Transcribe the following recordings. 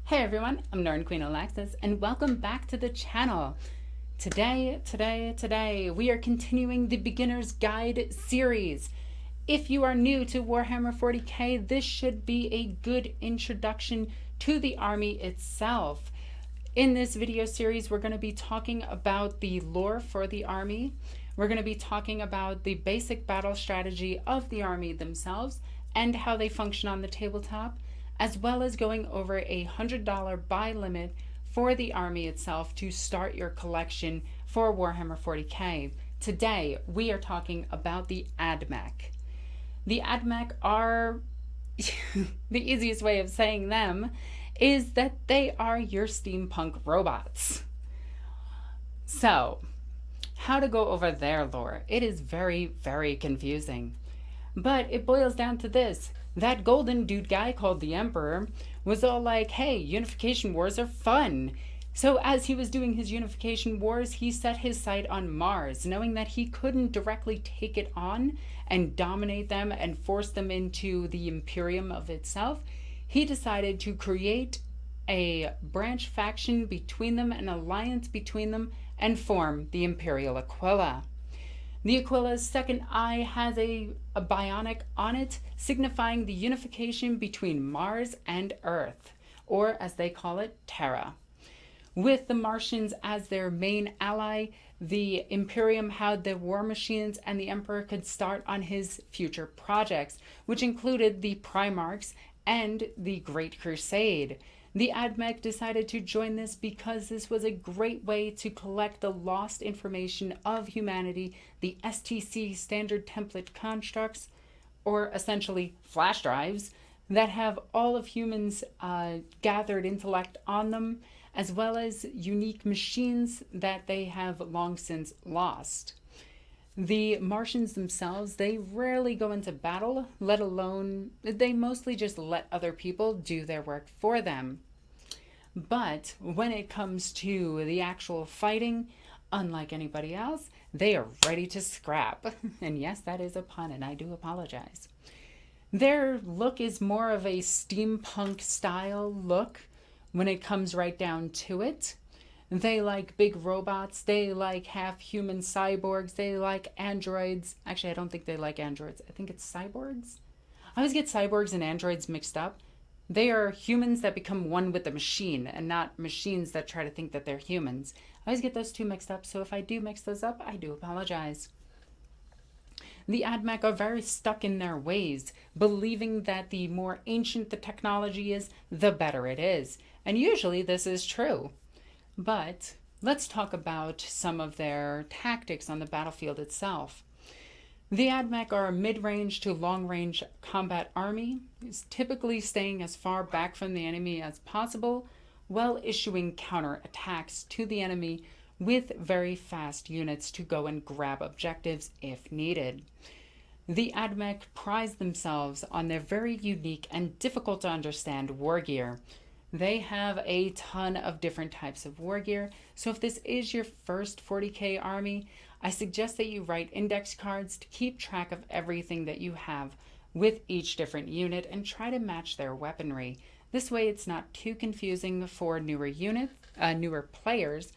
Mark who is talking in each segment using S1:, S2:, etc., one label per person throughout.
S1: Hey everyone, I'm NornQueenAlexis and welcome back to the channel. Today, we are continuing the Beginner's Guide series. If you are new to Warhammer 40k, this should be a good introduction to the army itself. In this video series, we're going to be talking about the lore for the army. We're going to be talking about the basic battle strategy of the army themselves and how they function on the tabletop, as well as going over a $100 buy limit for the army itself to start your collection for Warhammer 40k. Today, we are talking about the Ad Mech. The Ad Mech are, the easiest way of saying them is that they are your steampunk robots. So, how to go over their lore? It is very, very confusing. But it boils down to this. That golden dude guy called the Emperor was all like, hey, unification wars are fun. So as he was doing his unification wars, he set his sight on Mars, knowing that he couldn't directly take it on and dominate them and force them into the Imperium of itself. He decided to create a branch faction between them, an alliance between them, and form the Imperial Aquila. The Aquila's second eye has a bionic on it, signifying the unification between Mars and Earth, or as they call it, Terra. With the Martians as their main ally, the Imperium had the war machines and the Emperor could start on his future projects, which included the Primarchs and the Great Crusade. The Admech decided to join this because this was a great way to collect the lost information of humanity, the STC standard template constructs, or essentially flash drives, that have all of humans' gathered intellect on them, as well as unique machines that they have long since lost. The Martians themselves, they rarely go into battle, let alone, they mostly just let other people do their work for them. But when it comes to the actual fighting, unlike anybody else, they are ready to scrap. And yes, that is a pun, and I do apologize. Their look is more of a steampunk style look when it comes right down to it. They like big robots, they like half-human cyborgs, they like androids. Actually, I don't think they like androids. I think it's cyborgs. I always get cyborgs and androids mixed up. They are humans that become one with the machine and not machines that try to think that they're humans. I always get those two mixed up, so if I do mix those up, I do apologize. The Admech are very stuck in their ways, believing that the more ancient the technology is, the better it is. And usually this is true. But let's talk about some of their tactics on the battlefield itself. The Admech are a mid-range to long-range combat army, typically staying as far back from the enemy as possible, while issuing counter-attacks to the enemy with very fast units to go and grab objectives if needed. The Admech prize themselves on their very unique and difficult to understand war gear. They have a ton of different types of war gear, so if this is your first 40k army, I suggest that you write index cards to keep track of everything that you have with each different unit and try to match their weaponry. This way it's not too confusing for newer players,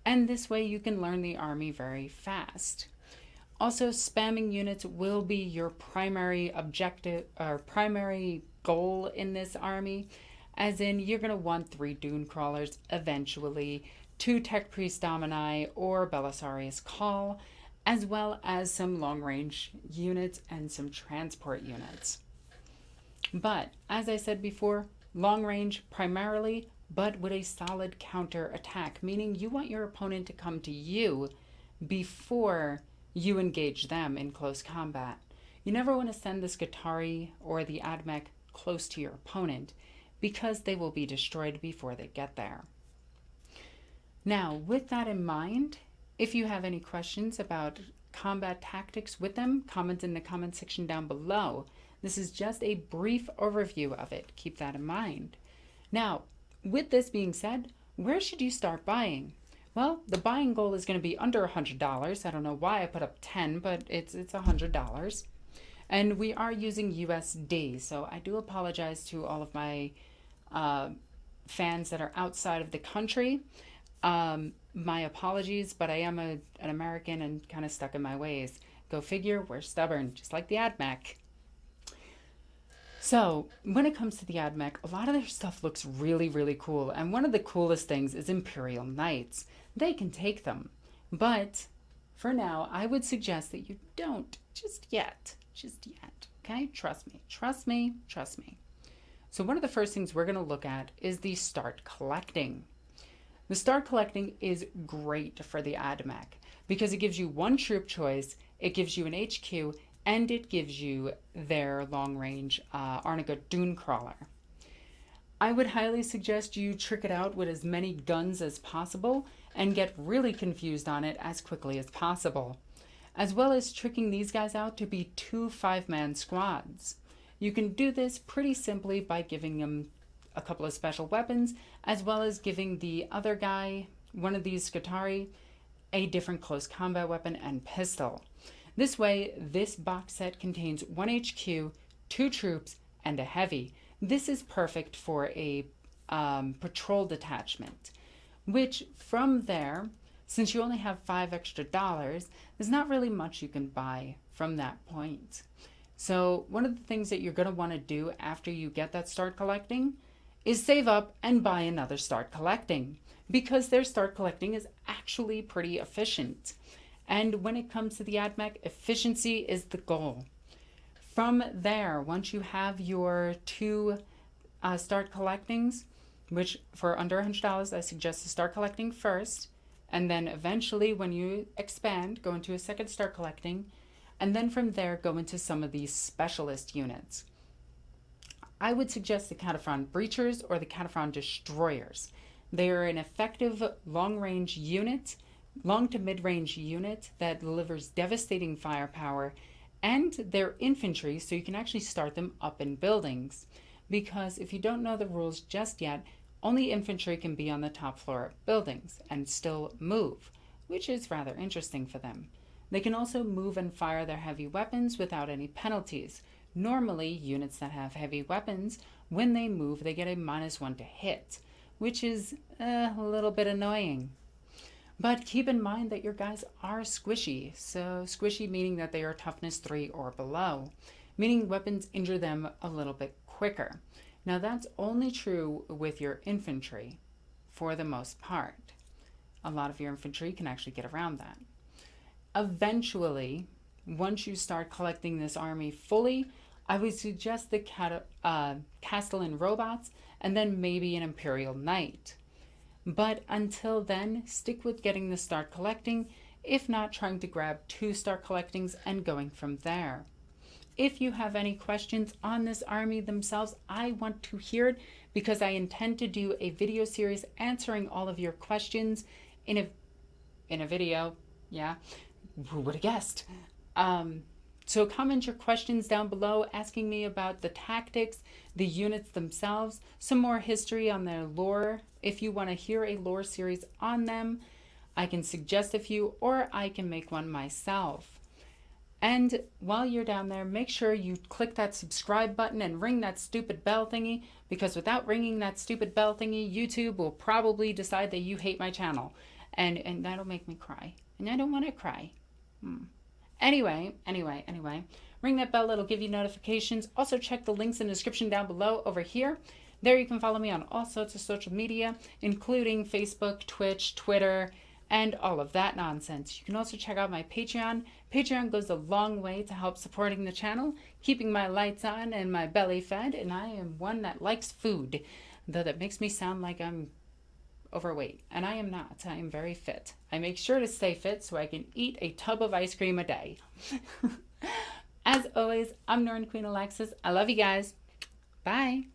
S1: and this way you can learn the army very fast. Also, spamming units will be your primary objective or primary goal in this army, as in you're going to want 3 Dune Crawlers eventually, 2 Tech Priest Domini or Belisarius Call, as well as some long-range units and some transport units. But, as I said before, long-range primarily, but with a solid counter-attack, meaning you want your opponent to come to you before you engage them in close combat. You never want to send the Skitarii or the Admech close to your opponent, because they will be destroyed before they get there. Now, with that in mind, if you have any questions about combat tactics with them, comment in the comment section down below. This is just a brief overview of it. Keep that in mind. Now, with this being said, where should you start buying? Well, the buying goal is going to be under $100. I don't know why I put up 10, but it's $100. And we are using USD, so I do apologize to all of my fans that are outside of the country, my apologies, but I am an American and kind of stuck in my ways. Go figure, we're stubborn, just like the Ad Mech. So when it comes to the Ad Mech, a lot of their stuff looks really, really cool. And one of the coolest things is Imperial Knights. They can take them. But for now, I would suggest that you don't just yet. Just yet. Okay? Trust me. Trust me. Trust me. So one of the first things we're going to look at is the Start Collecting. The Start Collecting is great for the Ad Mech because it gives you one troop choice, it gives you an HQ, and it gives you their long-range Arniga Dune Crawler. I would highly suggest you trick it out with as many guns as possible and get really confused on it as quickly as possible, as well as tricking these guys out to be 2 5-man squads. You can do this pretty simply by giving them a couple of special weapons, as well as giving the other guy, one of these Skitarii, a different close combat weapon and pistol. This way, this box set contains 1 HQ, 2 troops, and a heavy. This is perfect for a patrol detachment, which from there, since you only have $5 extra, there's not really much you can buy from that point. So one of the things that you're going to want to do after you get that Start Collecting is save up and buy another Start Collecting, because their Start Collecting is actually pretty efficient. And when it comes to the Ad Mech, efficiency is the goal. From there, once you have your 2 Start Collectings, which for under $100, I suggest to start collecting first, and then eventually when you expand, go into a second Start Collecting, and then from there go into some of these specialist units. I would suggest the Cataphron Breachers or the Cataphron Destroyers. They are an effective long-range unit, long to mid-range unit that delivers devastating firepower, and they're infantry, so you can actually start them up in buildings. Because if you don't know the rules just yet, only infantry can be on the top floor of buildings and still move, which is rather interesting for them. They can also move and fire their heavy weapons without any penalties. Normally, units that have heavy weapons, when they move, they get a -1 to hit, which is a little bit annoying. But keep in mind that your guys are squishy. So squishy meaning that they are toughness 3 or below, meaning weapons injure them a little bit quicker. Now that's only true with your infantry for the most part. A lot of your infantry can actually get around that. Eventually, once you start collecting this army fully, I would suggest the Castellan robots and then maybe an Imperial Knight. But until then, stick with getting the Start Collecting, if not trying to grab 2 Start Collectings and going from there. If you have any questions on this army themselves, I want to hear it because I intend to do a video series answering all of your questions in a video. Yeah, who would have guessed? So comment your questions down below asking me about the tactics, the units themselves, some more history on their lore. If you want to hear a lore series on them, I can suggest a few or I can make one myself. And while you're down there, make sure you click that subscribe button and ring that stupid bell thingy, because without ringing that stupid bell thingy, YouTube will probably decide that you hate my channel. And that'll make me cry. And I don't want to cry. Anyway, ring that bell, it'll give you notifications. Also check the links in the description down below over here. There you can follow me on all sorts of social media, including Facebook, Twitch, Twitter, and all of that nonsense. You can also check out my Patreon. Patreon goes a long way to help supporting the channel, keeping my lights on and my belly fed, and I am one that likes food, though that makes me sound like I'm overweight, and I am not. I am very fit. I make sure to stay fit so I can eat a tub of ice cream a day. As always, I'm NornQueenAlexis. I love you guys. Bye.